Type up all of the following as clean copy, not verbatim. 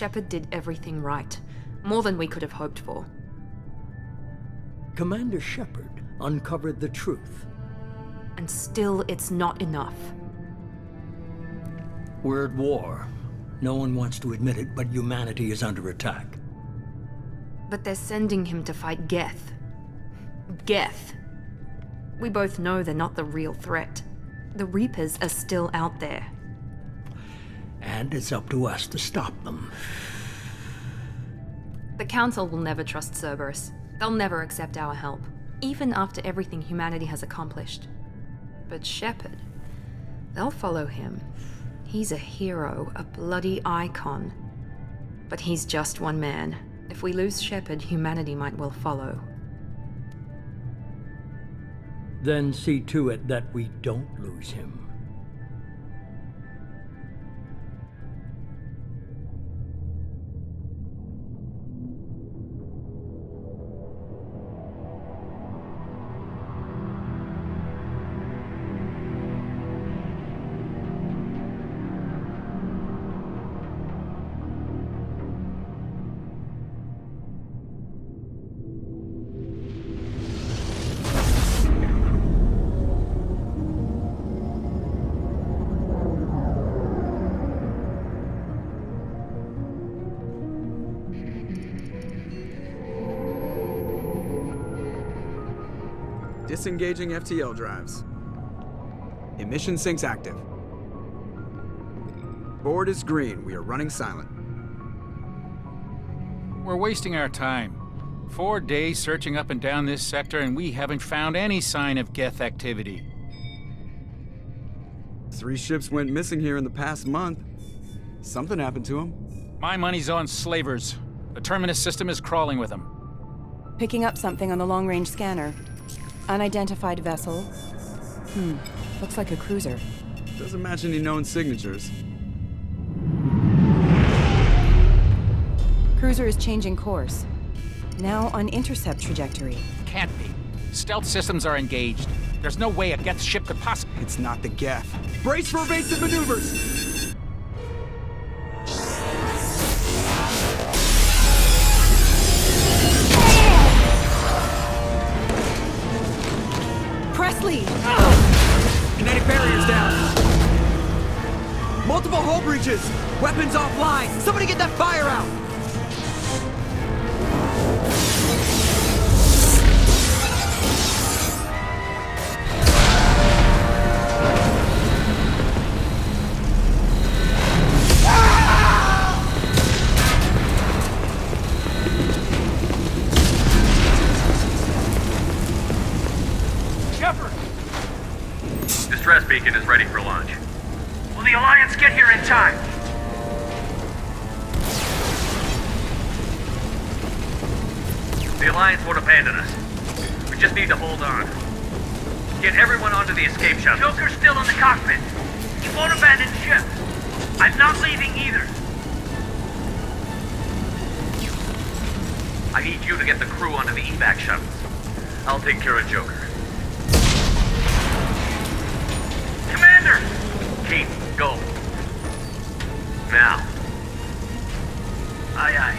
Shepard did everything right. More than we could have hoped for. Commander Shepard uncovered the truth. And still, it's not enough. We're at war. No one wants to admit it, but humanity is under attack. But they're sending him to fight Geth. Geth. We both know they're not the real threat. The Reapers are still out there. And it's up to us to stop them. The Council will never trust Cerberus. They'll never accept our help, even after everything humanity has accomplished. But Shepard, they'll follow him. He's a hero, a bloody icon. But he's just one man. If we lose Shepard, humanity might well follow. Then see to it that we don't lose him. Disengaging FTL drives. Emission sinks active. Board is green. We are running silent. We're wasting our time. 4 days searching up and down this sector, and we haven't found any sign of Geth activity. 3 ships went missing here in the past month. Something happened to them. My money's on slavers. The Terminus system is crawling with them. Picking up something on the long-range scanner. Unidentified vessel. Looks like a cruiser. Doesn't match any known signatures. Cruiser is changing course. Now on intercept trajectory. Can't be. Stealth systems are engaged. There's no way a Geth ship could possibly... It's not the Geth. Brace for evasive maneuvers! Presley! Kinetic barriers down. Multiple hull breaches. Weapons offline. Somebody get that fire out. Distress beacon is ready for launch. Will the Alliance get here in time? The Alliance won't abandon us. We just need to hold on. Get everyone onto the escape shuttle. Joker's still in the cockpit. He won't abandon ship. I'm not leaving either. I need you to get the crew onto the evac shuttles. I'll take care of Joker. Commander! Keith, go. Now. Aye, aye.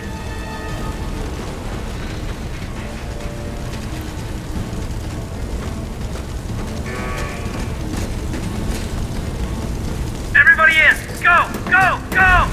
Everybody in! Go! Go! Go!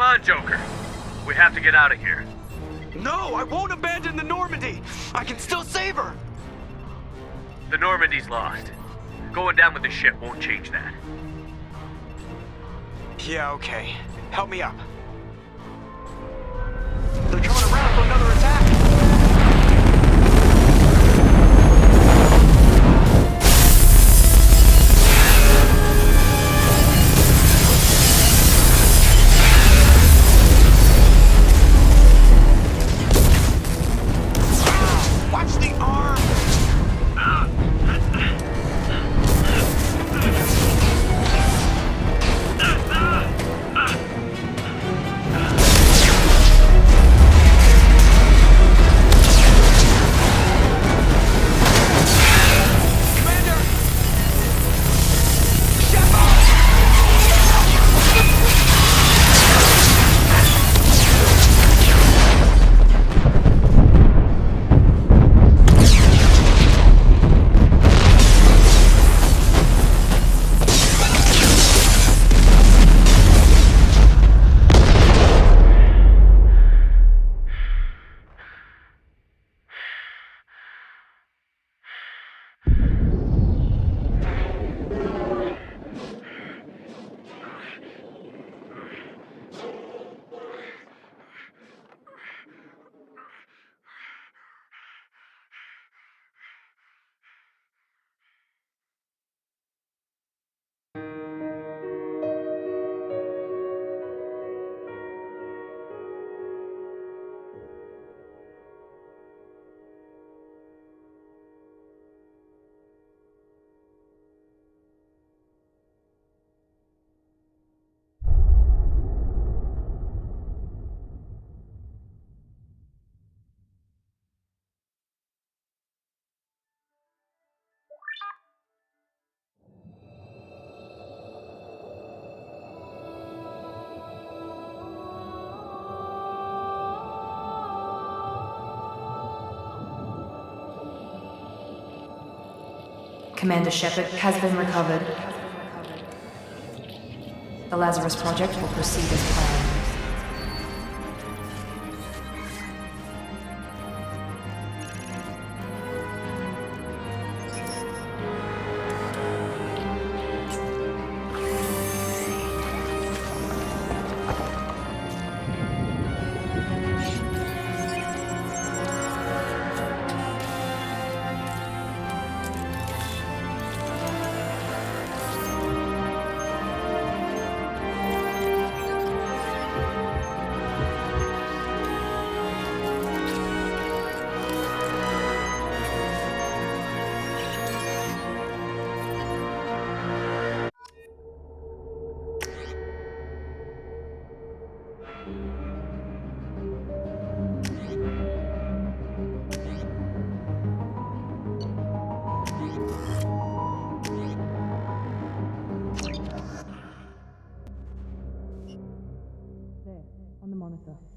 Come on, Joker. We have to get out of here. No, I won't abandon the Normandy. I can still save her. The Normandy's lost. Going down with the ship won't change that. Yeah, okay. Help me up. They're coming around for another attack. Watch the arm! Commander Shepard has been recovered. The Lazarus Project will proceed as planned.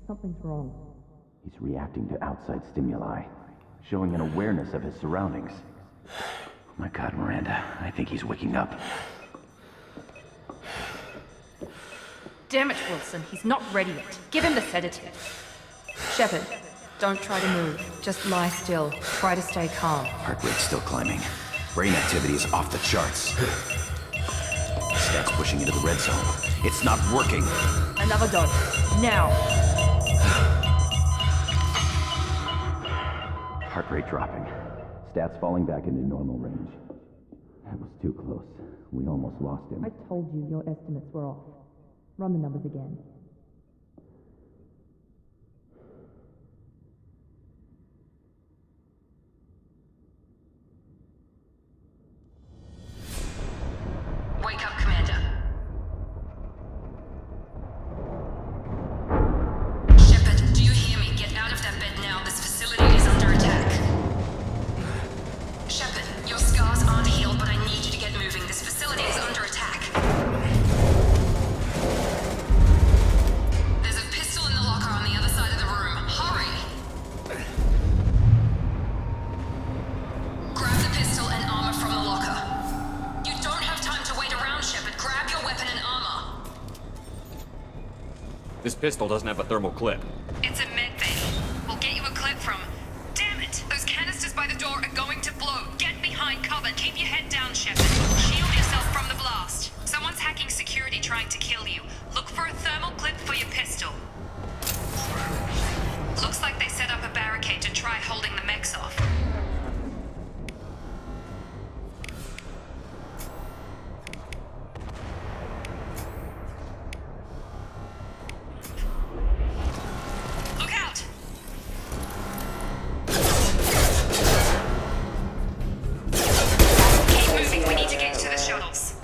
Something's wrong. He's reacting to outside stimuli, showing an awareness of his surroundings. Oh my God, Miranda, I think he's waking up. Damn it, Wilson. He's not ready yet. Give him the sedative. Shepard, don't try to move. Just lie still. Try to stay calm. Heart rate's still climbing. Brain activity is off the charts. Stats pushing into the red zone. It's not working. Another dose. Now. Heart rate dropping. Stats falling back into normal range. That was too close. We almost lost him. I told you your estimates were off. Run the numbers again. Wake up, Commander. Shepard, do you hear me? Get out of that bed now. This facility is under attack. Shepard, your scars aren't healed, but I need you to get moving. This facility is under attack. This pistol doesn't have a thermal clip. It's a med bay. We'll get you a clip from... Damn it! Those canisters by the door are going to blow. Get behind cover. Keep your head down, Shepard. Shield yourself from the blast. Someone's hacking security trying to kill you. Look for a thermal clip for your pistol. Looks like they set up a barricade to try holding the mechs off. Look out! Keep moving, we need to get to the shuttles.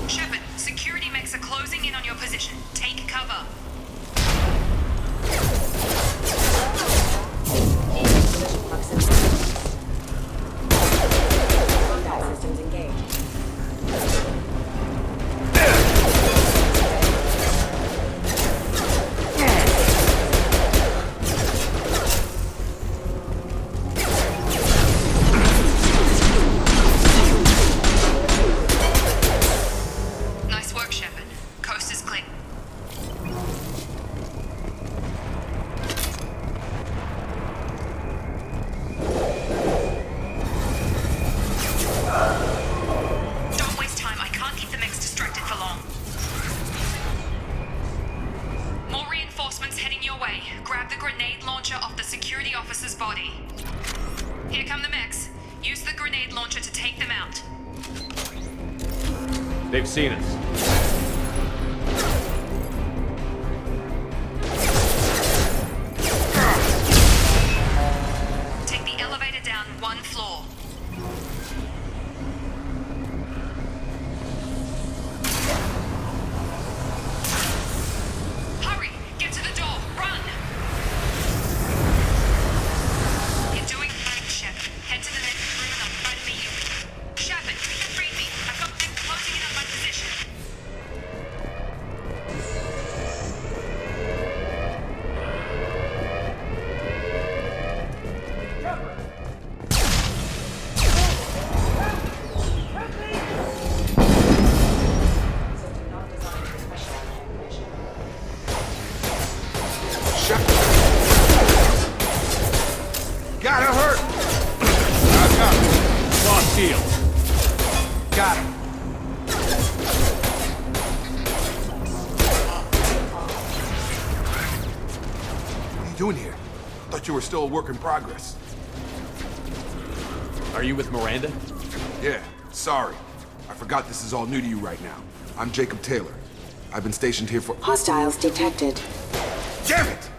Shepard, security mechs are closing in on your position. Take cover. Combat systems engaged. Nice work, Shepard. Coast is clear. Don't waste time. I can't keep the mechs distracted for long. More reinforcements heading your way. Grab the grenade launcher off the security officer's body. Here come the mechs. Use the grenade launcher to take them out. They've seen us. Take the elevator down one floor. Hurry! Get to the door! Run! You're doing fine, Shepard. Head to the next room and I'll try to meet you. Shepard, read me. I've got them closing in on my position. System not designed for specialized ammunition. Got her hurt! Lost shield. Got him. What are you doing here? Thought you were still a work in progress. Are you with Miranda? Yeah, sorry. I forgot this is all new to you right now. I'm Jacob Taylor. I've been stationed here for... Hostiles detected. Damn it!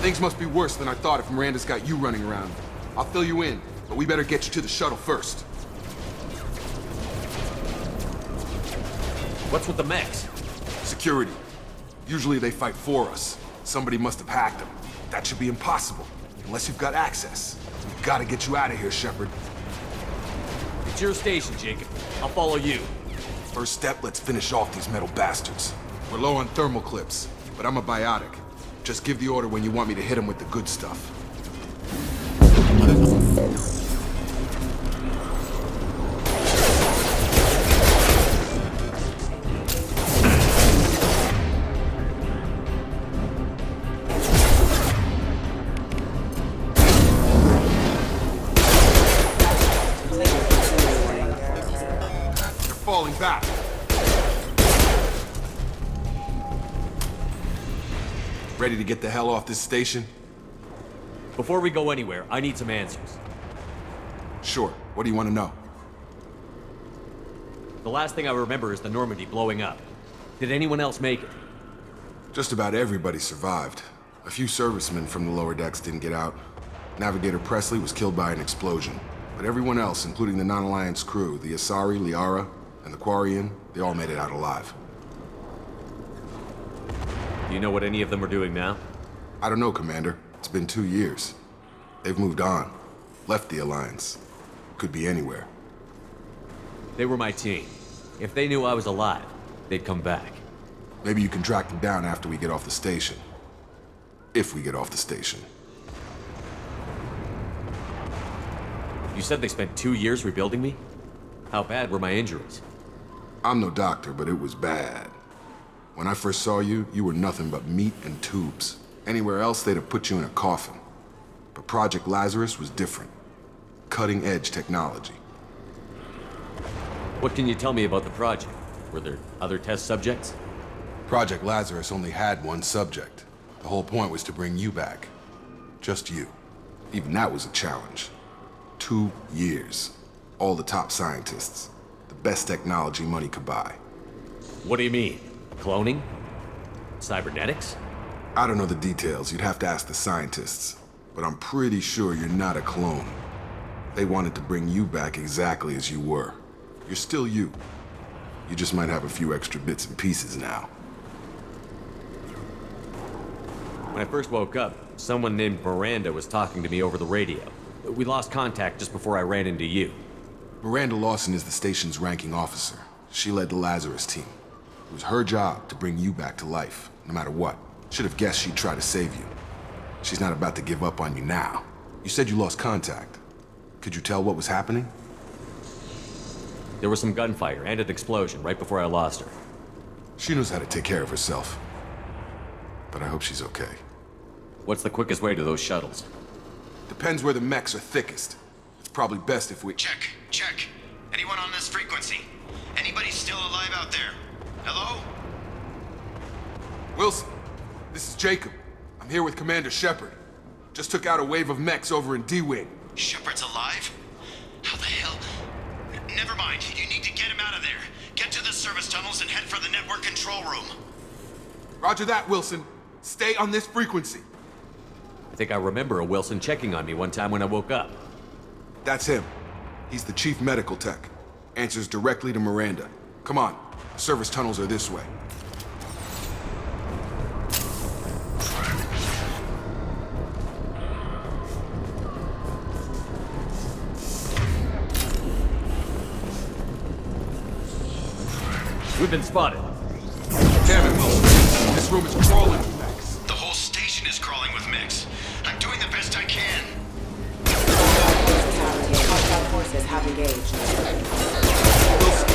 Things must be worse than I thought if Miranda's got you running around. I'll fill you in, but we better get you to the shuttle first. What's with the mechs? Security. Usually they fight for us. Somebody must have hacked them. That should be impossible, unless you've got access. We've got to get you out of here, Shepard. It's your station, Jacob. I'll follow you. First step, let's finish off these metal bastards. We're low on thermal clips, but I'm a biotic. Just give the order when you want me to hit them with the good stuff. They're falling back. Ready to get the hell off this station? Before we go anywhere, I need some answers. Sure. What do you want to know? The last thing I remember is the Normandy blowing up. Did anyone else make it? Just about everybody survived. A few servicemen from the lower decks didn't get out. Navigator Presley was killed by an explosion. But everyone else, including the non-Alliance crew, the Asari, Liara, and the Quarian, they all made it out alive. Do you know what any of them are doing now? I don't know, Commander. It's been 2 years. They've moved on. Left the Alliance. Could be anywhere. They were my team. If they knew I was alive, they'd come back. Maybe you can track them down after we get off the station. If we get off the station. You said they spent 2 years rebuilding me? How bad were my injuries? I'm no doctor, but it was bad. When I first saw you, you were nothing but meat and tubes. Anywhere else, they'd have put you in a coffin. But Project Lazarus was different. Cutting-edge technology. What can you tell me about the project? Were there other test subjects? Project Lazarus only had one subject. The whole point was to bring you back. Just you. Even that was a challenge. 2 years. All the top scientists. The best technology money could buy. What do you mean? Cloning? Cybernetics? I don't know the details. You'd have to ask the scientists. But I'm pretty sure you're not a clone. They wanted to bring you back exactly as you were. You're still you. You just might have a few extra bits and pieces now. When I first woke up, someone named Miranda was talking to me over the radio. We lost contact just before I ran into you. Miranda Lawson is the station's ranking officer. She led the Lazarus team. It was her job to bring you back to life, no matter what. Should have guessed she'd try to save you. She's not about to give up on you now. You said you lost contact. Could you tell what was happening? There was some gunfire and an explosion right before I lost her. She knows how to take care of herself. But I hope she's okay. What's the quickest way to those shuttles? Depends where the mechs are thickest. It's probably best if we... Check. Anyone on this frequency? Anybody still alive out there? Hello? Wilson, this is Jacob. I'm here with Commander Shepard. Just took out a wave of mechs over in D-Wing. Shepard's alive? How the hell? Never mind. You need to get him out of there. Get to the service tunnels and head for the network control room. Roger that, Wilson. Stay on this frequency. I think I remember a Wilson checking on me one time when I woke up. That's him. He's the chief medical tech. Answers directly to Miranda. Come on. The service tunnels are this way. We've been spotted. Damn it, Wilson. This room is crawling with mechs. The whole station is crawling with mechs. I'm doing the best I can. Hostile forces have engaged. Wilson,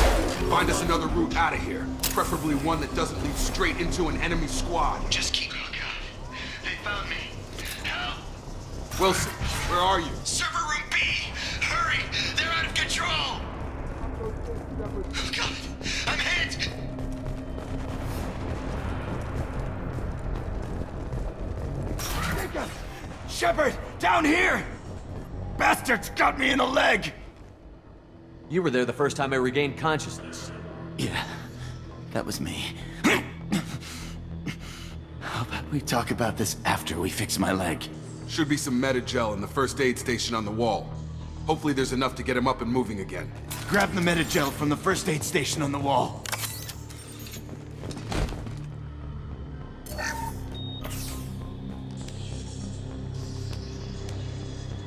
find us another route out of here. Preferably one that doesn't lead straight into an enemy squad. Just keep... Oh, God. They found me. Help. Wilson, where are you? Server room B! Hurry! They're out of control! Oh, God. I'm hit! Shepard! Down here! Bastards got me in the leg! You were there the first time I regained consciousness. Yeah, that was me. How about we talk about this after we fix my leg? Should be some Medi-gel in the first aid station on the wall. Hopefully there's enough to get him up and moving again. Grab the Medi-gel from the first aid station on the wall.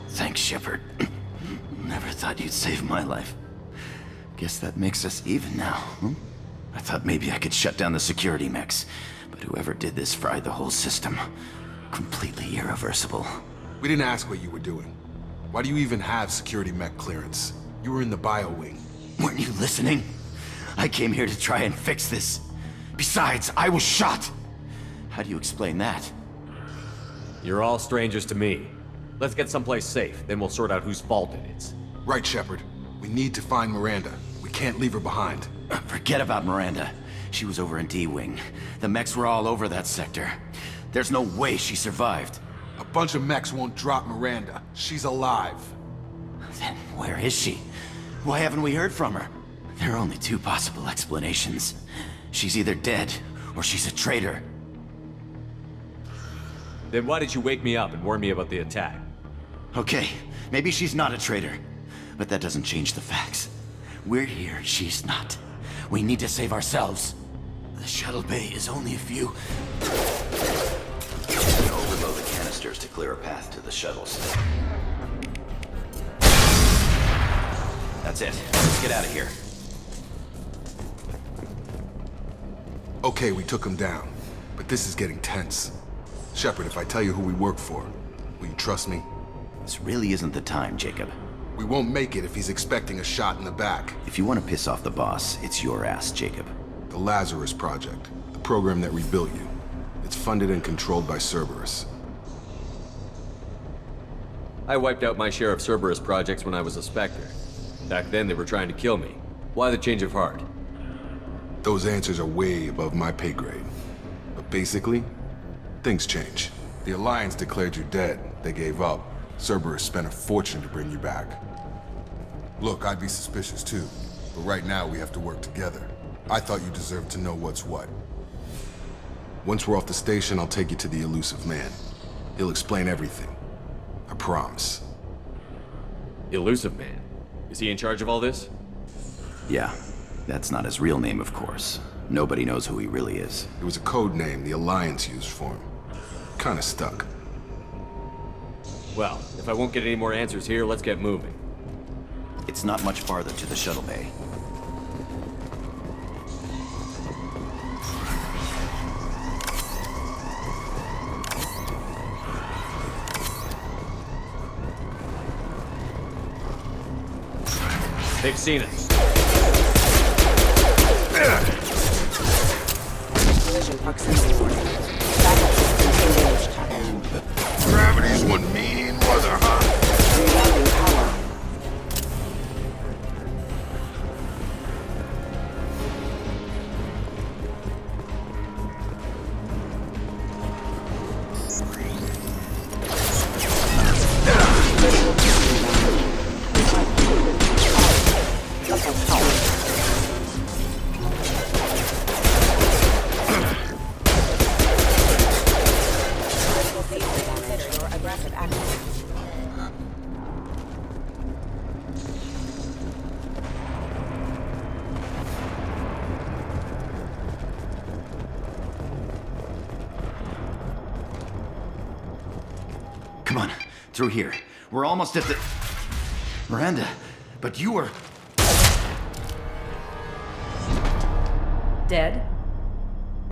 Thanks, Shepard. Never thought you'd save my life. Guess that makes us even now, hmm? I thought maybe I could shut down the security mechs, but whoever did this fried the whole system. Completely irreversible. We didn't ask what you were doing. Why do you even have security mech clearance? You were in the bio wing. Weren't you listening? I came here to try and fix this. Besides, I was shot. How do you explain that? You're all strangers to me. Let's get someplace safe, then we'll sort out whose fault it is. Right, Shepard. We need to find Miranda. We can't leave her behind. Forget about Miranda. She was over in D-Wing. The mechs were all over that sector. There's no way she survived. A bunch of mechs won't drop Miranda. She's alive. Then where is she? Why haven't we heard from her? There are only two possible explanations. She's either dead, or she's a traitor. Then why did you wake me up and warn me about the attack? Okay, maybe she's not a traitor. But that doesn't change the facts. We're here, she's not. We need to save ourselves. The shuttle bay is only a few... Overload the canisters to clear a path to the shuttles. That's it. Let's get out of here. Okay, we took him down. But this is getting tense. Shepard, if I tell you who we work for, will you trust me? This really isn't the time, Jacob. We won't make it if he's expecting a shot in the back. If you want to piss off the boss, it's your ass, Jacob. The Lazarus Project, the program that rebuilt you. It's funded and controlled by Cerberus. I wiped out my share of Cerberus projects when I was a Spectre. Back then, they were trying to kill me. Why the change of heart? Those answers are way above my pay grade. But basically, things change. The Alliance declared you dead. They gave up. Cerberus spent a fortune to bring you back. Look, I'd be suspicious too, but right now we have to work together. I thought you deserved to know what's what. Once we're off the station, I'll take you to the Elusive Man. He'll explain everything. I promise. Elusive Man? Is he in charge of all this? Yeah. That's not his real name, of course. Nobody knows who he really is. It was a code name the Alliance used for him. Kinda stuck. Well, if I won't get any more answers here, let's get moving. It's not much farther to the shuttle bay. They've seen us. Collision proximity warning. Backup systems engaged. Gravity's one mean mother, huh? Rerouting power. Come on, through here. We're almost at the... Miranda, but you were... Dead?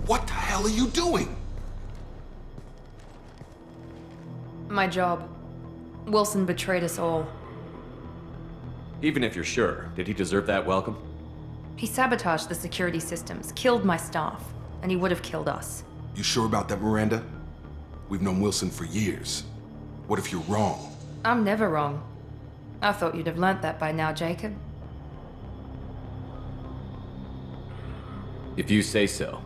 What the hell are you doing? My job. Wilson betrayed us all. Even if you're sure, did he deserve that welcome? He sabotaged the security systems, killed my staff, and he would have killed us. You sure about that, Miranda? We've known Wilson for years. What if you're wrong? I'm never wrong. I thought you'd have learnt that by now, Jacob. If you say so.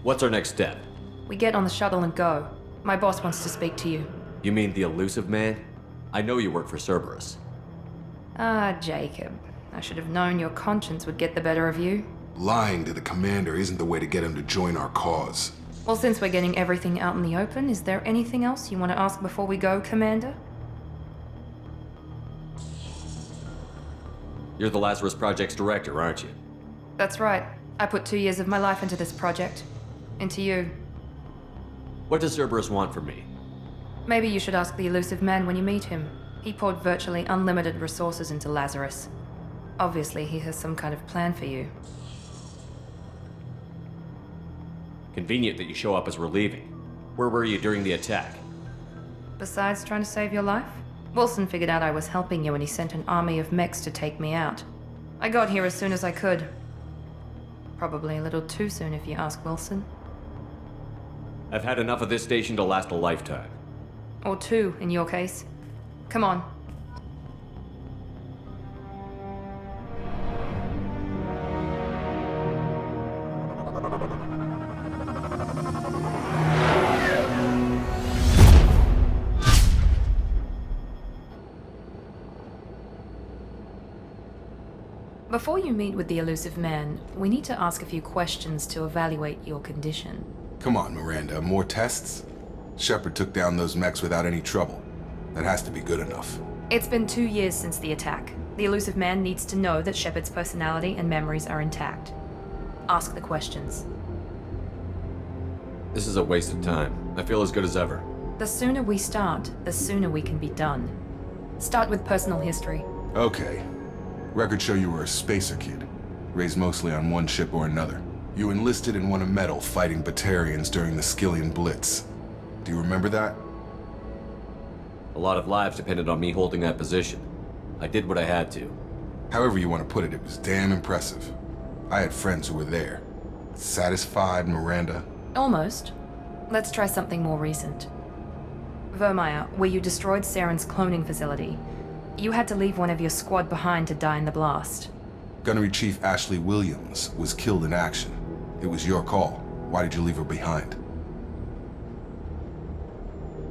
What's our next step? We get on the shuttle and go. My boss wants to speak to you. You mean the Elusive Man? I know you work for Cerberus. Ah, Jacob. I should have known your conscience would get the better of you. Lying to the commander isn't the way to get him to join our cause. Well, since we're getting everything out in the open, is there anything else you want to ask before we go, Commander? You're the Lazarus Project's director, aren't you? That's right. I put 2 years of my life into this project. Into you. What does Cerberus want from me? Maybe you should ask the Elusive Man when you meet him. He poured virtually unlimited resources into Lazarus. Obviously, he has some kind of plan for you. Convenient that you show up as we're leaving. Where were you during the attack? Besides trying to save your life, Wilson figured out I was helping you and he sent an army of mechs to take me out. I got here as soon as I could. Probably a little too soon if you ask Wilson. I've had enough of this station to last a lifetime. Or 2, in your case. Come on. Before you meet with the Elusive Man, we need to ask a few questions to evaluate your condition. Come on, Miranda, more tests? Shepard took down those mechs without any trouble. That has to be good enough. It's been 2 years since the attack. The Elusive Man needs to know that Shepard's personality and memories are intact. Ask the questions. This is a waste of time. I feel as good as ever. The sooner we start, the sooner we can be done. Start with personal history. Okay. Records show you were a spacer kid, raised mostly on one ship or another. You enlisted and won a medal fighting Batarians during the Skillian Blitz. Do you remember that? A lot of lives depended on me holding that position. I did what I had to. However you want to put it, it was damn impressive. I had friends who were there. Satisfied, Miranda? Almost. Let's try something more recent. Vermeer, where you destroyed Saren's cloning facility, you had to leave one of your squad behind to die in the blast. Gunnery Chief Ashley Williams was killed in action. It was your call. Why did you leave her behind?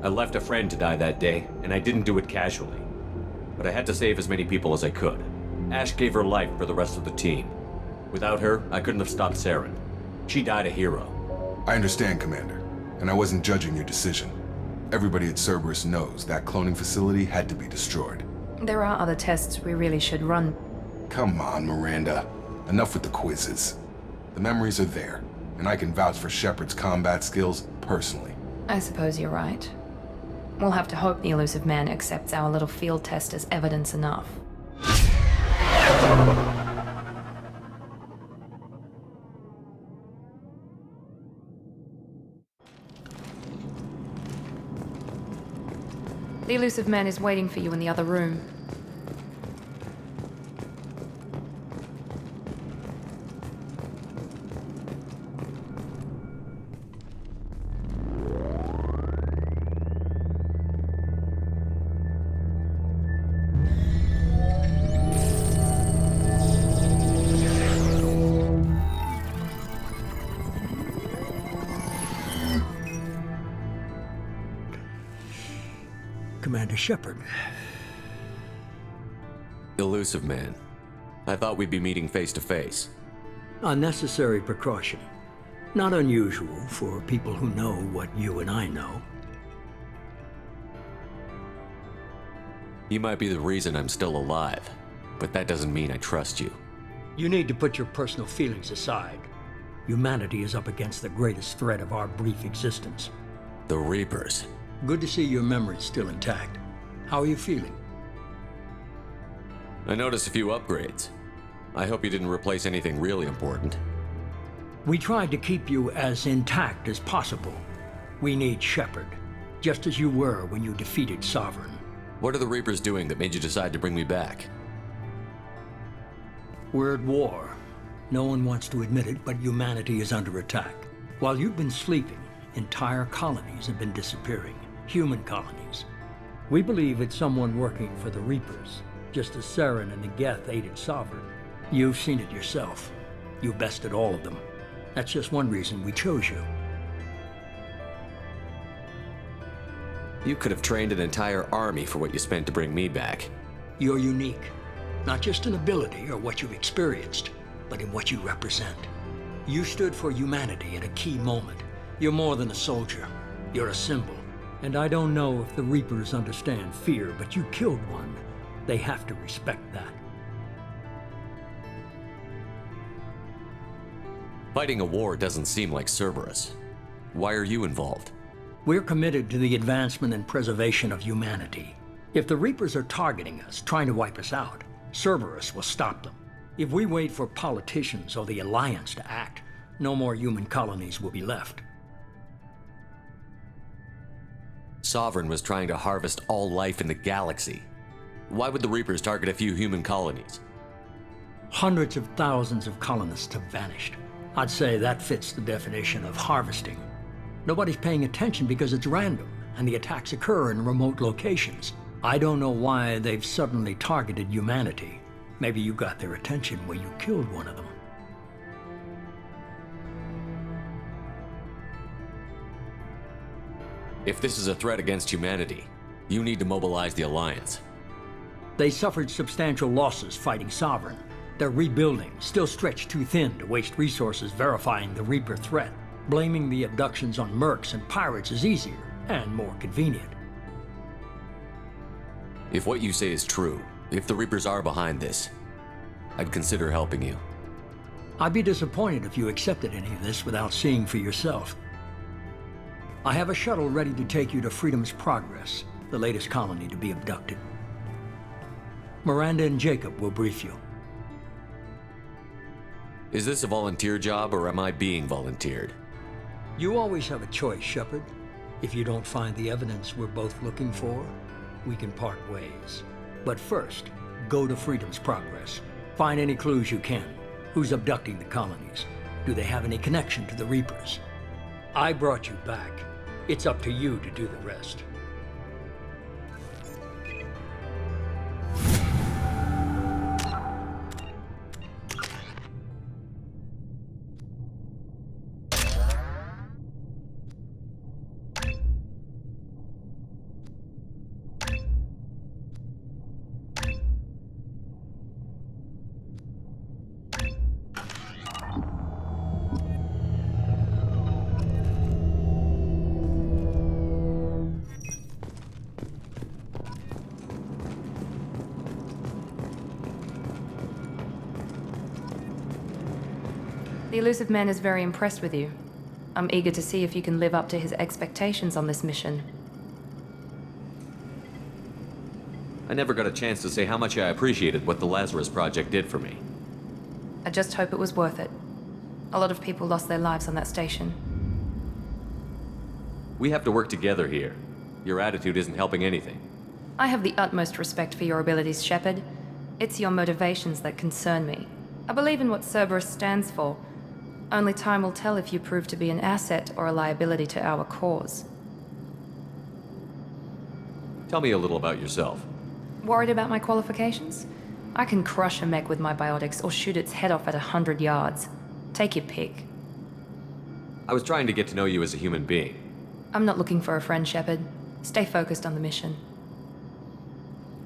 I left a friend to die that day, and I didn't do it casually. But I had to save as many people as I could. Ash gave her life for the rest of the team. Without her, I couldn't have stopped Saren. She died a hero. I understand, Commander, and I wasn't judging your decision. Everybody at Cerberus knows that cloning facility had to be destroyed. There are other tests we really should run. Come on, Miranda. Enough with the quizzes. The memories are there, and I can vouch for Shepard's combat skills personally. I suppose you're right. We'll have to hope the Elusive Man accepts our little field test as evidence enough. The Elusive Man is waiting for you in the other room. Commander Shepard. Elusive Man. I thought we'd be meeting face to face. Unnecessary precaution. Not unusual for people who know what you and I know. You might be the reason I'm still alive, but that doesn't mean I trust you. You need to put your personal feelings aside. Humanity is up against the greatest threat of our brief existence. The Reapers. Good to see your memory's still intact. How are you feeling? I noticed a few upgrades. I hope you didn't replace anything really important. We tried to keep you as intact as possible. We need Shepard, just as you were when you defeated Sovereign. What are the Reapers doing that made you decide to bring me back? We're at war. No one wants to admit it, but humanity is under attack. While you've been sleeping, entire colonies have been disappearing. Human colonies. We believe it's someone working for the Reapers, just as Saren and the Geth aided Sovereign. You've seen it yourself. You bested all of them. That's just one reason we chose you. You could have trained an entire army for what you spent to bring me back. You're unique. Not just in ability or what you've experienced, but in what you represent. You stood for humanity at a key moment. You're more than a soldier. You're a symbol. And I don't know if the Reapers understand fear, but you killed one. They have to respect that. Fighting a war doesn't seem like Cerberus. Why are you involved? We're committed to the advancement and preservation of humanity. If the Reapers are targeting us, trying to wipe us out, Cerberus will stop them. If we wait for politicians or the Alliance to act, no more human colonies will be left. Sovereign was trying to harvest all life in the galaxy. Why would the Reapers target a few human colonies? Hundreds of thousands of colonists have vanished. I'd say that fits the definition of harvesting. Nobody's paying attention because it's random, and the attacks occur in remote locations. I don't know why they've suddenly targeted humanity. Maybe you got their attention when you killed one of them. If this is a threat against humanity, you need to mobilize the Alliance. They suffered substantial losses fighting Sovereign. They're rebuilding, still stretched too thin to waste resources verifying the Reaper threat. Blaming the abductions on mercs and pirates is easier and more convenient. If what you say is true, if the Reapers are behind this, I'd consider helping you. I'd be disappointed if you accepted any of this without seeing for yourself. I have a shuttle ready to take you to Freedom's Progress, the latest colony to be abducted. Miranda and Jacob will brief you. Is this a volunteer job, or am I being volunteered? You always have a choice, Shepard. If you don't find the evidence we're both looking for, we can part ways. But first, go to Freedom's Progress. Find any clues you can. Who's abducting the colonies? Do they have any connection to the Reapers? I brought you back. It's up to you to do the rest. The Elusive Man is very impressed with you. I'm eager to see if you can live up to his expectations on this mission. I never got a chance to say how much I appreciated what the Lazarus Project did for me. I just hope it was worth it. A lot of people lost their lives on that station. We have to work together here. Your attitude isn't helping anything. I have the utmost respect for your abilities, Shepard. It's your motivations that concern me. I believe in what Cerberus stands for. Only time will tell if you prove to be an asset or a liability to our cause. Tell me a little about yourself. Worried about my qualifications? I can crush a mech with my biotics or shoot its head off at 100 yards. Take your pick. I was trying to get to know you as a human being. I'm not looking for a friend, Shepard. Stay focused on the mission.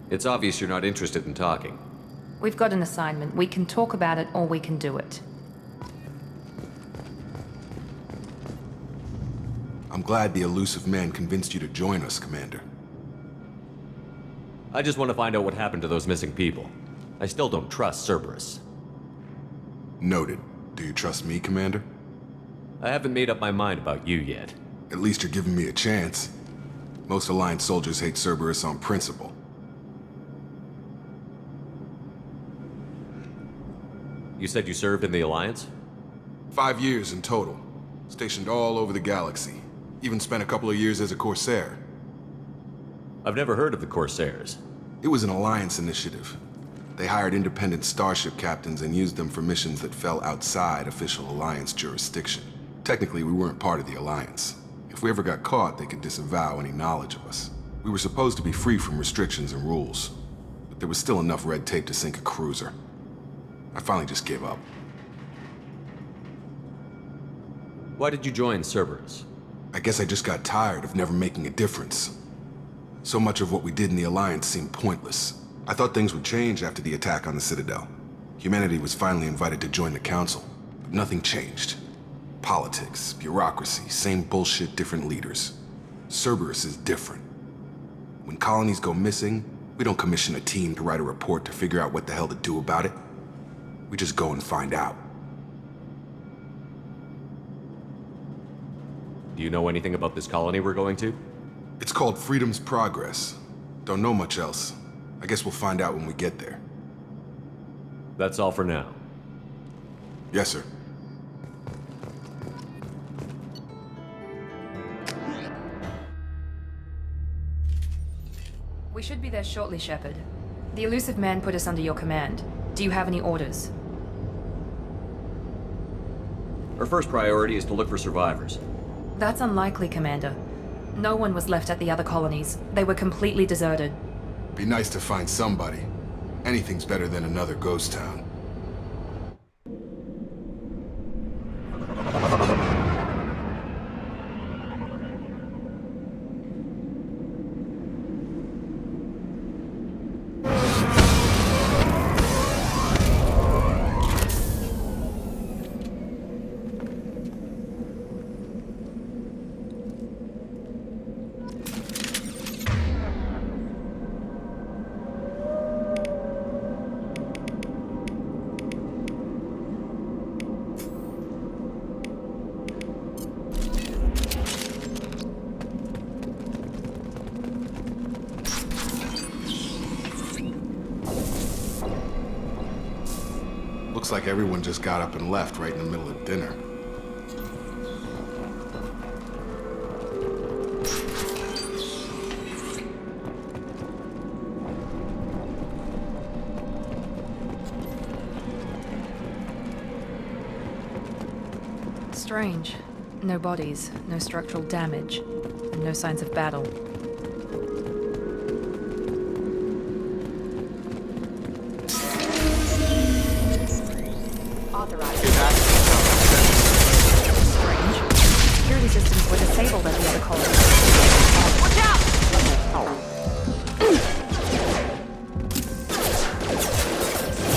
It's obvious you're not interested in talking. We've got an assignment. We can talk about it or we can do it. I'm glad the Elusive Man convinced you to join us, Commander. I just want to find out what happened to those missing people. I still don't trust Cerberus. Noted. Do you trust me, Commander? I haven't made up my mind about you yet. At least you're giving me a chance. Most Alliance soldiers hate Cerberus on principle. You said you served in the Alliance? 5 years in total. Stationed all over the galaxy. Even spent a couple of years as a Corsair. I've never heard of the Corsairs. It was an Alliance initiative. They hired independent starship captains and used them for missions that fell outside official Alliance jurisdiction. Technically, we weren't part of the Alliance. If we ever got caught, they could disavow any knowledge of us. We were supposed to be free from restrictions and rules, but there was still enough red tape to sink a cruiser. I finally just gave up. Why did you join Cerberus? I guess I just got tired of never making a difference. So much of what we did in the Alliance seemed pointless. I thought things would change after the attack on the Citadel. Humanity was finally invited to join the Council, but nothing changed. Politics, bureaucracy, same bullshit, different leaders. Cerberus is different. When colonies go missing, we don't commission a team to write a report to figure out what the hell to do about it. We just go and find out. Do you know anything about this colony we're going to? It's called Freedom's Progress. Don't know much else. I guess we'll find out when we get there. That's all for now. Yes, sir. We should be there shortly, Shepard. The Elusive Man put us under your command. Do you have any orders? Our first priority is to look for survivors. That's unlikely, Commander. No one was left at the other colonies. They were completely deserted. Be nice to find somebody. Anything's better than another ghost town. Looks like everyone just got up and left right in the middle of dinner. Strange. No bodies, no structural damage, and no signs of battle. Strange. Security systems were disabled at the other colony. Watch out!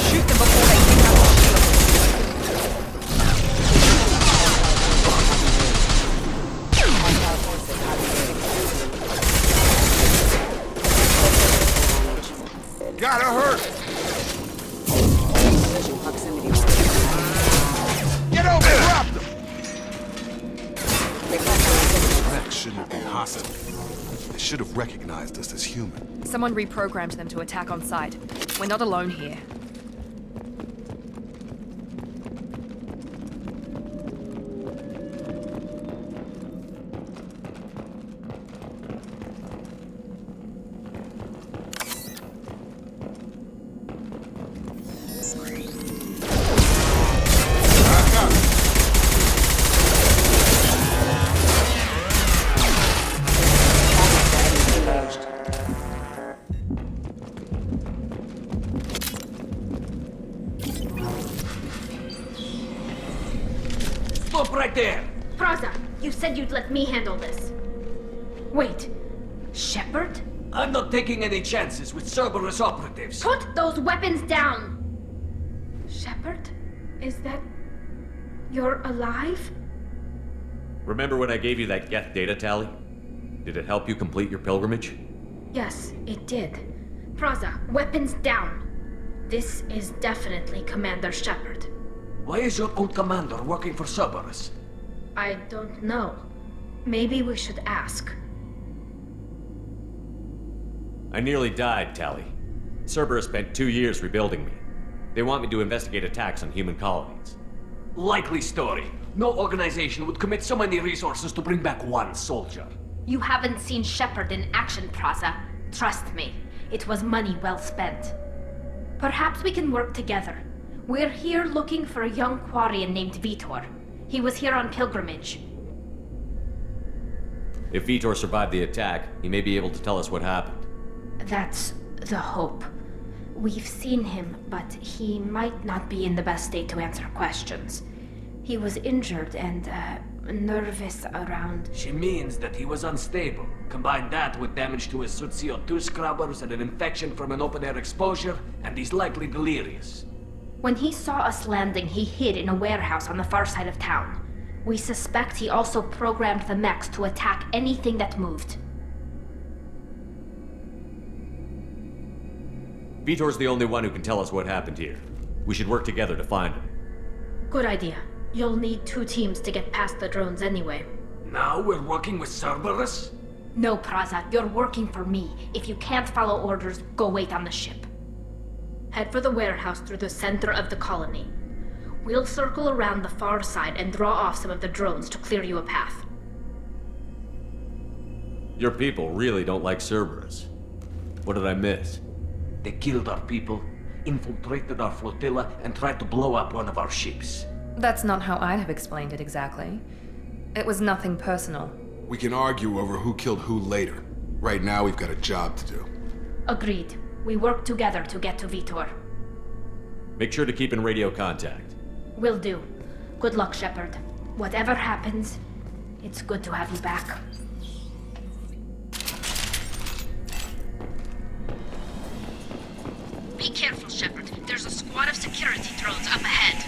Shoot them before they pick up our shield. Gotta hurt! Get over and drop them! That shouldn't have been hostile. They should have recognized us as human. Someone reprogrammed them to attack on sight. We're not alone here. Stop right there! Praza, you said you'd let me handle this. Wait, Shepard? I'm not taking any chances with Cerberus operatives. Put those weapons down! Shepard? Is that... you're alive? Remember when I gave you that Geth data tally? Did it help you complete your pilgrimage? Yes, it did. Praza, weapons down. This is definitely Commander Shepard. Why is your old commander working for Cerberus? I don't know. Maybe we should ask. I nearly died, Tally. Cerberus spent 2 years rebuilding me. They want me to investigate attacks on human colonies. Likely story. No organization would commit so many resources to bring back one soldier. You haven't seen Shepard in action, Praza. Trust me, it was money well spent. Perhaps we can work together. We're here looking for a young Quarian named Vitor. He was here on pilgrimage. If Vitor survived the attack, he may be able to tell us what happened. That's the hope. We've seen him, but he might not be in the best state to answer questions. He was injured and, nervous around... She means that he was unstable. Combine that with damage to his suit CO2 scrubbers and an infection from an open-air exposure, and he's likely delirious. When he saw us landing, he hid in a warehouse on the far side of town. We suspect he also programmed the mechs to attack anything that moved. Vitor's the only one who can tell us what happened here. We should work together to find him. Good idea. You'll need 2 teams to get past the drones anyway. Now we're working with Cerberus? No, Praza, you're working for me. If you can't follow orders, go wait on the ship. Head for the warehouse through the center of the colony. We'll circle around the far side and draw off some of the drones to clear you a path. Your people really don't like Cerberus. What did I miss? They killed our people, infiltrated our flotilla, and tried to blow up one of our ships. That's not how I'd have explained it exactly. It was nothing personal. We can argue over who killed who later. Right now, we've got a job to do. Agreed. We work together to get to Vitor. Make sure to keep in radio contact. Will do. Good luck, Shepard. Whatever happens, it's good to have you back. Be careful, Shepard. There's a squad of security drones up ahead.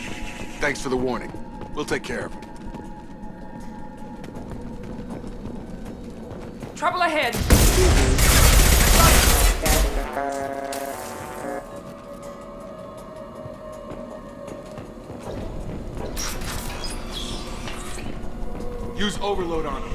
Thanks for the warning. We'll take care of them. Trouble ahead! Use overload on them.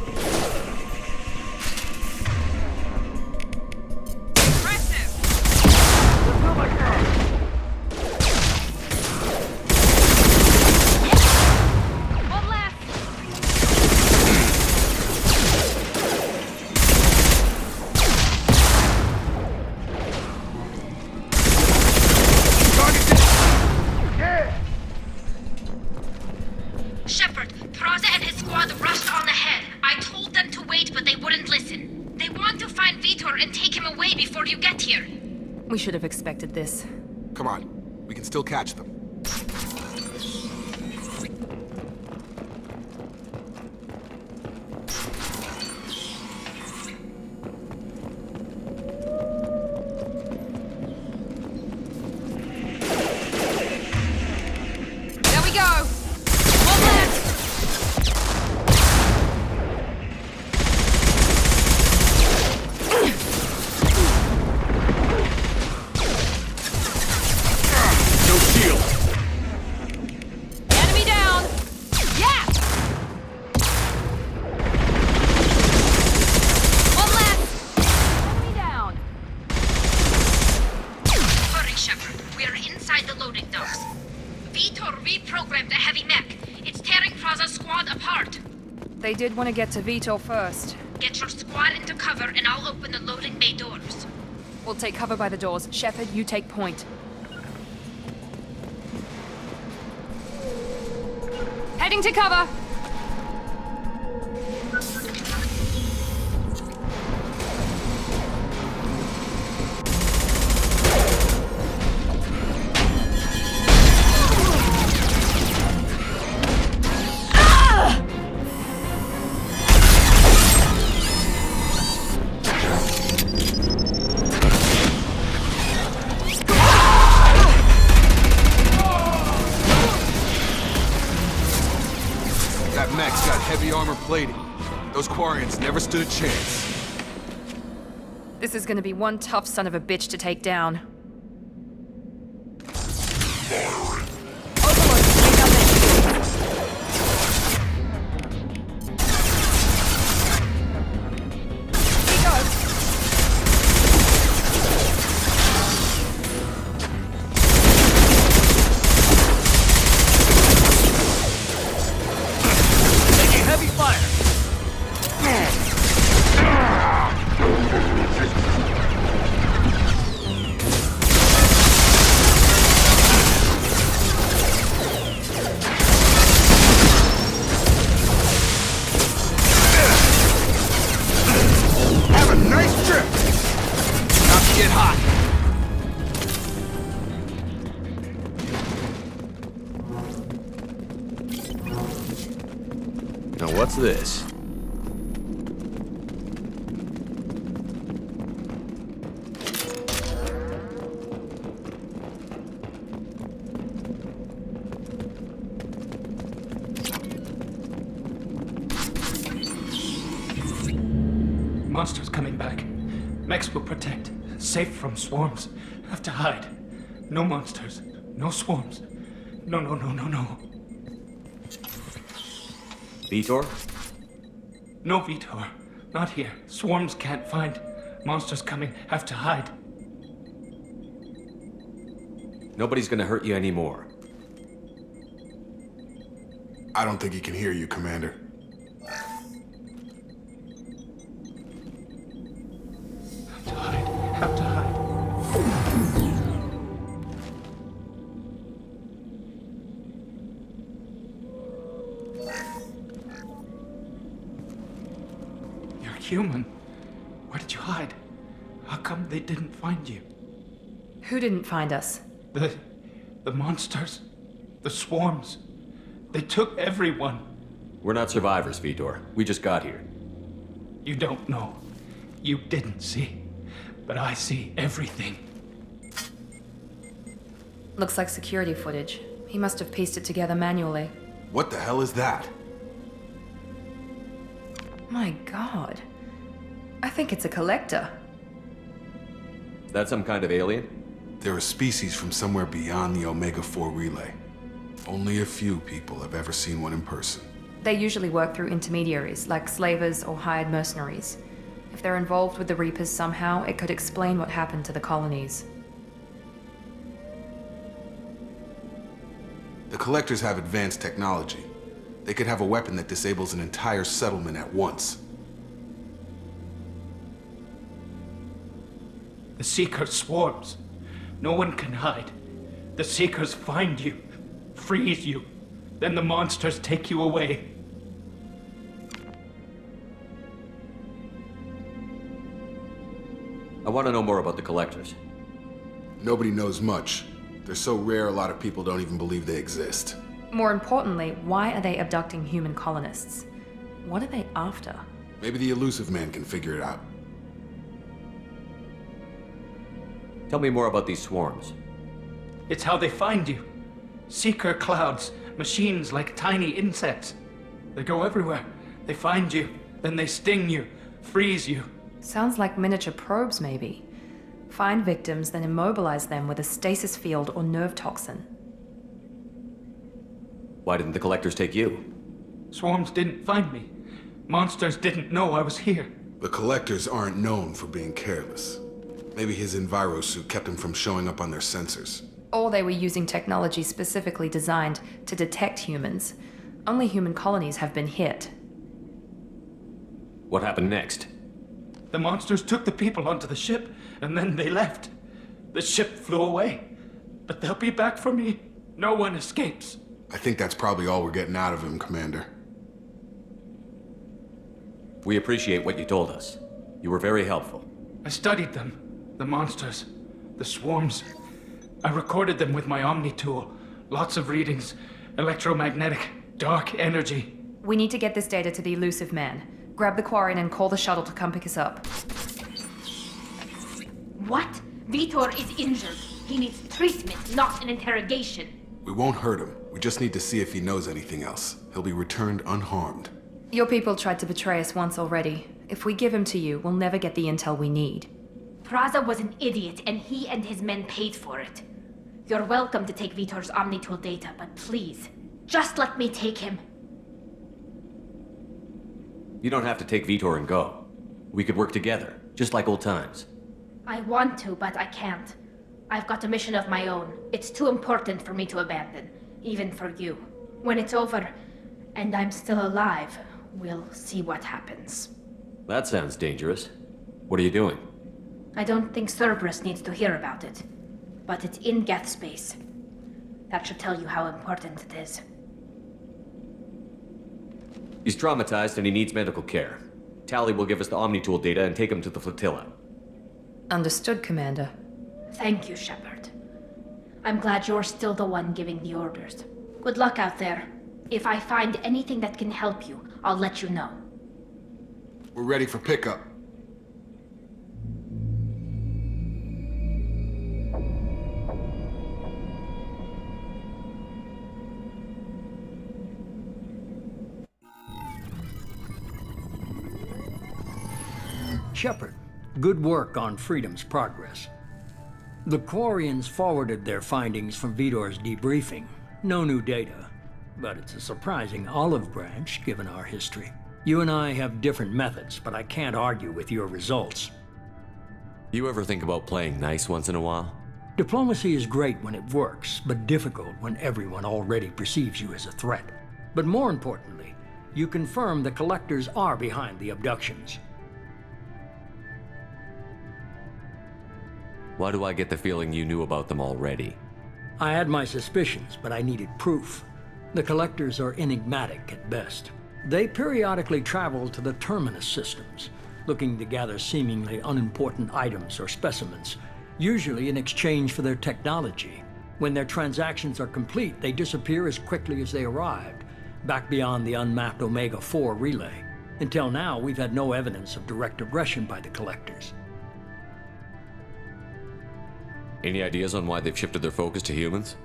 Shepard, Praza squad rushed on ahead. I told them to wait, but they wouldn't listen. They want to find Vitor and take him away before you get here. We should have expected this. Come on. We can still catch them. There we go! One left! No shield! Enemy down! Yeah! One left! Enemy down! Hurry, Shepard. We are inside the loading docks. Vitor reprogrammed the heavy mech. It's tearing Praza's squad apart. They did want to get to Vitor first. Get your squad into cover and I'll open the loading bay doors. We'll take cover by the doors. Shepard, you take point. Heading to cover! That mech's got heavy armor plating. Those Quarians never stood a chance. This is gonna be one tough son of a bitch to take down. Overlord, take down their shields. Here you go. Taking heavy fire! Have a nice trip! Not to get hot. Now what's this? Monsters coming back. Mechs will protect. Safe from swarms. Have to hide. No monsters. No swarms. No. Vitor? No Vitor. Not here. Swarms can't find. Monsters coming. Have to hide. Nobody's gonna hurt you anymore. I don't think he can hear you, Commander. Have to hide. You're human. Where did you hide? How come they didn't find you? Who didn't find us? The monsters. The swarms. They took everyone. We're not survivors, Vitor. We just got here. You don't know. You didn't see. But I see everything. Looks like security footage. He must have pieced it together manually. What the hell is that? My god. I think it's a collector. Is that some kind of alien? They're a species from somewhere beyond the Omega-4 relay. Only a few people have ever seen one in person. They usually work through intermediaries, like slavers or hired mercenaries. If they're involved with the Reapers somehow, it could explain what happened to the colonies. The Collectors have advanced technology. They could have a weapon that disables an entire settlement at once. The Seekers swarms. No one can hide. The Seekers find you, freeze you. Then the monsters take you away. I want to know more about the Collectors. Nobody knows much. They're so rare, a lot of people don't even believe they exist. More importantly, why are they abducting human colonists? What are they after? Maybe the Elusive Man can figure it out. Tell me more about these swarms. It's how they find you. Seeker clouds, machines like tiny insects. They go everywhere. They find you, then they sting you, freeze you. Sounds like miniature probes, maybe. Find victims, then immobilize them with a stasis field or nerve toxin. Why didn't the Collectors take you? Swarms didn't find me. Monsters didn't know I was here. The Collectors aren't known for being careless. Maybe his envirosuit kept him from showing up on their sensors. Or they were using technology specifically designed to detect humans. Only human colonies have been hit. What happened next? The monsters took the people onto the ship, and then they left. The ship flew away. But they'll be back for me. No one escapes. I think that's probably all we're getting out of him, Commander. We appreciate what you told us. You were very helpful. I studied them. The monsters. The swarms. I recorded them with my Omni tool. Lots of readings. Electromagnetic. Dark energy. We need to get this data to the Elusive Man. Grab the Quarian and call the shuttle to come pick us up. What? Vitor is injured. He needs treatment, not an interrogation. We won't hurt him. We just need to see if he knows anything else. He'll be returned unharmed. Your people tried to betray us once already. If we give him to you, we'll never get the intel we need. Praza was an idiot, and he and his men paid for it. You're welcome to take Vitor's Omnitool data, but please, just let me take him. You don't have to take Vitor and go. We could work together, just like old times. I want to, but I can't. I've got a mission of my own. It's too important for me to abandon, even for you. When it's over, and I'm still alive, we'll see what happens. That sounds dangerous. What are you doing? I don't think Cerberus needs to hear about it, but it's in Geth space. That should tell you how important it is. He's traumatized and he needs medical care. Tali will give us the Omnitool data and take him to the flotilla. Understood, Commander. Thank you, Shepard. I'm glad you're still the one giving the orders. Good luck out there. If I find anything that can help you, I'll let you know. We're ready for pickup. Shepard, good work on Freedom's progress. The Quarians forwarded their findings from Vitor's debriefing. No new data, but it's a surprising olive branch given our history. You and I have different methods, but I can't argue with your results. You ever think about playing nice once in a while? Diplomacy is great when it works, but difficult when everyone already perceives you as a threat. But more importantly, you confirm the Collectors are behind the abductions. Why do I get the feeling you knew about them already? I had my suspicions, but I needed proof. The Collectors are enigmatic at best. They periodically travel to the Terminus systems, looking to gather seemingly unimportant items or specimens, usually in exchange for their technology. When their transactions are complete, they disappear as quickly as they arrived, back beyond the unmapped Omega-4 relay. Until now, we've had no evidence of direct aggression by the Collectors. Any ideas on why they've shifted their focus to humans?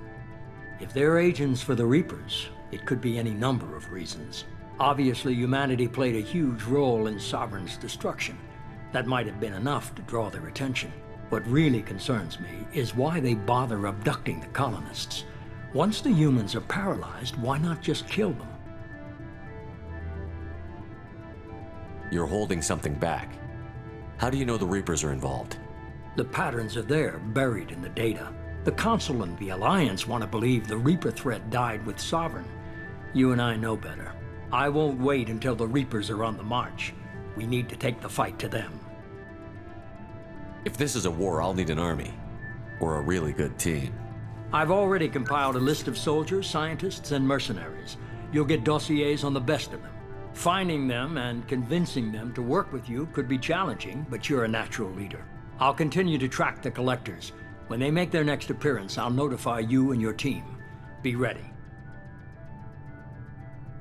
If they're agents for the Reapers, it could be any number of reasons. Obviously, humanity played a huge role in Sovereign's destruction. That might have been enough to draw their attention. What really concerns me is why they bother abducting the colonists. Once the humans are paralyzed, why not just kill them? You're holding something back. How do you know the Reapers are involved? The patterns are there, buried in the data. The Council and the Alliance want to believe the Reaper threat died with Sovereign. You and I know better. I won't wait until the Reapers are on the march. We need to take the fight to them. If this is a war, I'll need an army. Or a really good team. I've already compiled a list of soldiers, scientists, and mercenaries. You'll get dossiers on the best of them. Finding them and convincing them to work with you could be challenging, but you're a natural leader. I'll continue to track the Collectors. When they make their next appearance, I'll notify you and your team. Be ready.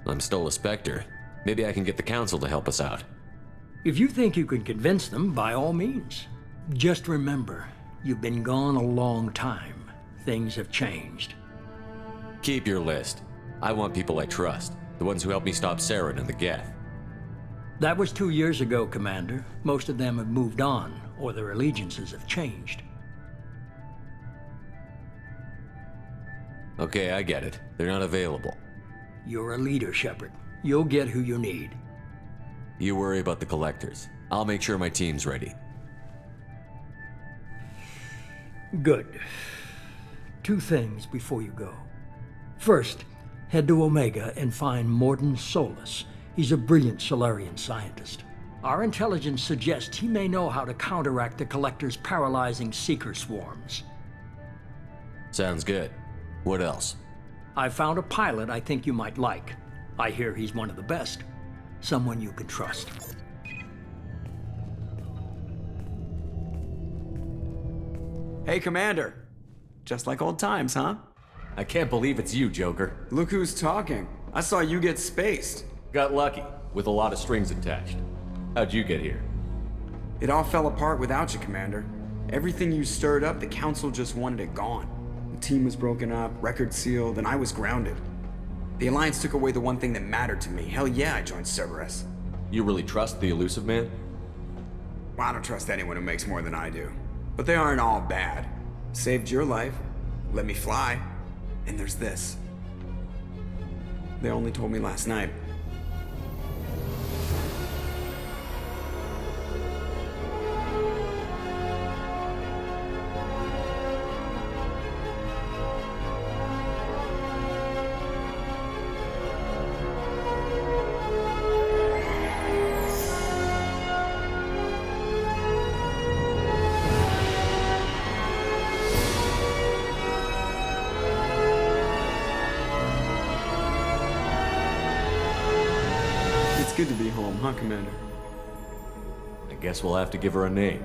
I'm still a Spectre. Maybe I can get the Council to help us out. If you think you can convince them, by all means. Just remember, you've been gone a long time. Things have changed. Keep your list. I want people I trust. The ones who helped me stop Saren and the Geth. That was 2 years ago, Commander. Most of them have moved on, or their allegiances have changed. Okay, I get it. They're not available. You're a leader, Shepard. You'll get who you need. You worry about the Collectors. I'll make sure my team's ready. Good. 2 things before you go. First, head to Omega and find Mordin Solus. He's a brilliant Solarian scientist. Our intelligence suggests he may know how to counteract the Collector's paralyzing Seeker swarms. Sounds good. What else? I found a pilot I think you might like. I hear he's one of the best. Someone you can trust. Hey, Commander. Just like old times, huh? I can't believe it's you, Joker. Look who's talking. I saw you get spaced. Got lucky, with a lot of strings attached. How'd you get here? It all fell apart without you, Commander. Everything you stirred up, the Council just wanted it gone. The team was broken up, record sealed, and I was grounded. The Alliance took away the one thing that mattered to me. Hell yeah, I joined Cerberus. You really trust the Illusive Man? Well, I don't trust anyone who makes more than I do. But they aren't all bad. Saved your life, let me fly, and there's this. They only told me last night. It's good to be home, huh, Commander? I guess we'll have to give her a name.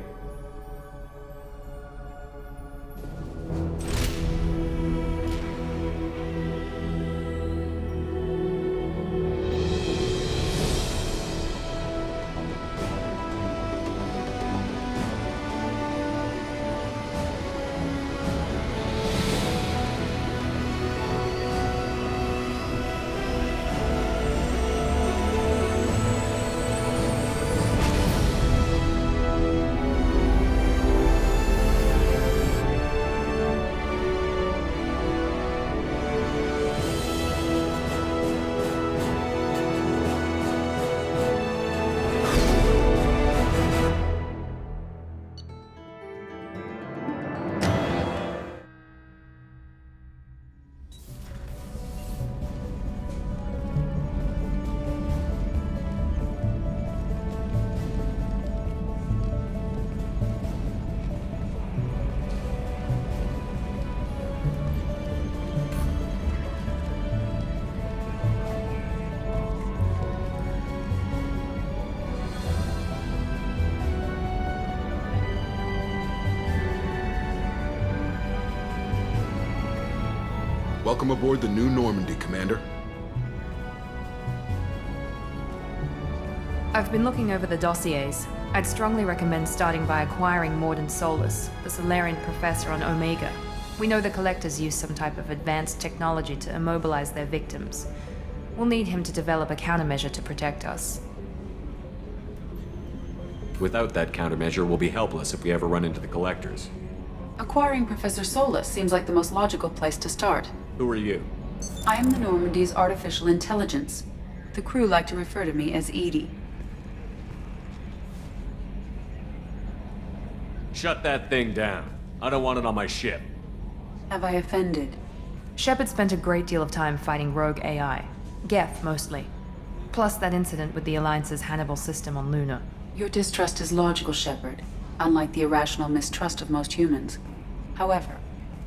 Welcome aboard the New Normandy, Commander. I've been looking over the dossiers. I'd strongly recommend starting by acquiring Mordin Solus, the Solarian professor on Omega. We know the Collectors use some type of advanced technology to immobilize their victims. We'll need him to develop a countermeasure to protect us. Without that countermeasure, we'll be helpless if we ever run into the Collectors. Acquiring Professor Solus seems like the most logical place to start. Who are you? I am the Normandy's artificial intelligence. The crew like to refer to me as EDI. Shut that thing down. I don't want it on my ship. Have I offended? Shepard spent a great deal of time fighting rogue AI. Geth, mostly. Plus that incident with the Alliance's Hannibal system on Luna. Your distrust is logical, Shepard, unlike the irrational mistrust of most humans. However,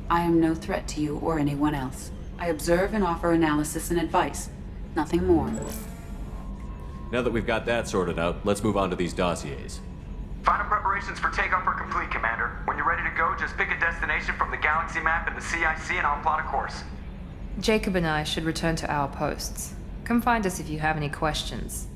I am no threat to you or anyone else. I observe and offer analysis and advice. Nothing more. Now that we've got that sorted out, let's move on to these dossiers. Final preparations Preparations for takeoff are complete, Commander. When you're ready to go, just pick a destination from the galaxy map in the CIC and I'll plot a course. Jacob and I should return to our posts. Come find us if you have any questions.